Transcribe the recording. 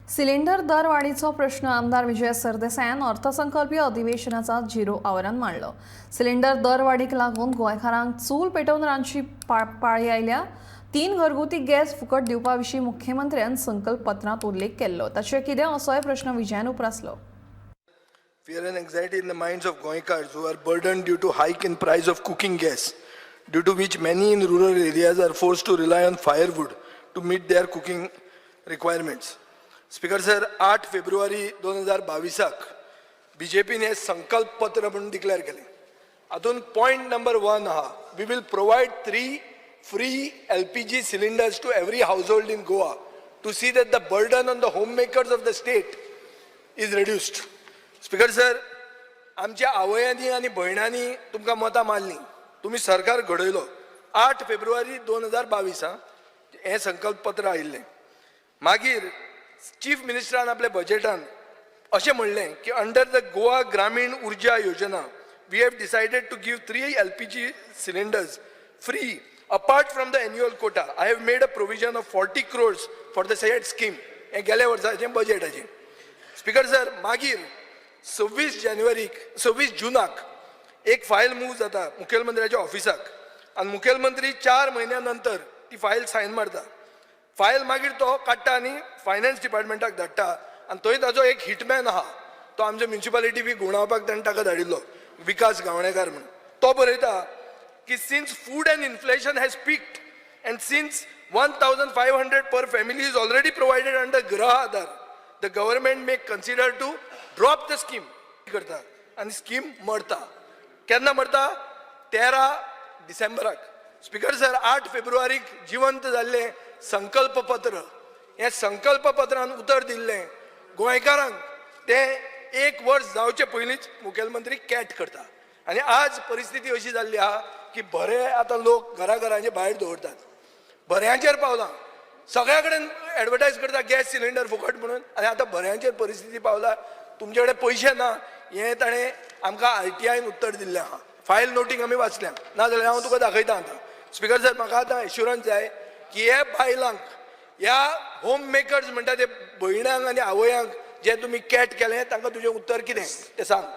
Cylinder दरवाढीचो प्रश्न आमदार विजय सरदेसायान अर्थसंकल्पीय अधिवेशनाचा झिरो आवरण मांडलो। सिलिंडर दरवाढीक लागून गोंयकारांक चूल पेटोवन रांदची पाळी आयल्या। 3 घरगुती गॅस फुकट दिवपाविशीं मुख्यमंत्र्यान संकल्प पत्रांत उल्लेख केल्लो। ताचेर कितें असोय प्रश्न विजयान उपरासलो। Fear and anxiety in the minds of Goinkars who are burdened due to hike in price of cooking gas, due to which many in rural areas are forced to rely on firewood to meet their cooking requirements. Speaker sir, 8 February 2022 बीजेपीने संकल्प पत्र म्हणून declare केले. हातून point number 1 आहा, we will provide 3 free LPG cylinders to every household in Goa to see that the burden on the homemakers of the state is reduced. Speaker sir, आमच्या आवयांनी आणि भयणांनी तुमकां मतां मारली, तुम्ही सरकार घडयलो. 8 फेब्रुवारी 2022 हे संकल्प पत्र आयिल्लें. मागीर चीफ मिनिस्टरान आपल्या बजेटान अशें म्हणलें की अंडर द गोवा ग्रामीण उर्जा योजना we have decided to give 3 LPG cylinders free apart from the annual quota. I have made a provision of 40 crores for the said scheme. हे गेल्या वर्साचें बजेटाचें. स्पीकर सर, मागीर 26 जुनाक एक फायल मूव जाता मुखेलमंत्र्याच्या ऑफिसाक आणि मुखेलमंत्री 4 महिन्यानंतर ती फायल सायन मारता. फायल मागीर तो काडटा आणि फायनान्स डिपार्टमेंटाक धाडटा आणि थंय ताजो एक हिटमॅन आहा, तो आमच्या म्युनिसिपालिटी बी गुणावपाक ताणें ताका धाडिल्लो, विकास गावणेकार म्हणून. तो बरयता की since food and inflation has peaked and since 1500 per family is already provided under Graha Aadhar, the government may consider to drop the scheme. करता आणि स्कीम मरता. केन्ना मरता? 13 डिसेंबराक. स्पीकर सर, 8 फेब्रुवारीक जिवंत जाल्ले संकल्प पत्र, हे संकल्प पत्रान उतर दिल्लें गोंयकारांक ते 1 वर्स जावचे पयलींच मुखेलमंत्री कॅट करता. आणि आज परिस्थिती अशी जाल्ली आहा की बरे आतां लोक घराघरांचे भायर दवरतात. बऱ्यांचेर पावलां, सगळ्या कडेन एडवर्टायज करता गॅस सिलिंडर फुकट म्हणून, आणि आतां बऱ्यांचेर परिस्थिती पावला. तुमचे कडेन पयशे ना हे ताणें आमकां RTIन उत्तर दिल्लें आहा. फायल नोटींग आमी वाचल्या, ना जाल्यार हांव तुका दाखयता आतां. स्पीकर सर, म्हाका आतां एश्युरन्स जाय की हे बायलांक, ह्या होम मेकर्स म्हणटा ते भयणांक आनी आवयांक जे तुमी कॅट केलें तांकां तुजें उत्तर कितें तें सांग.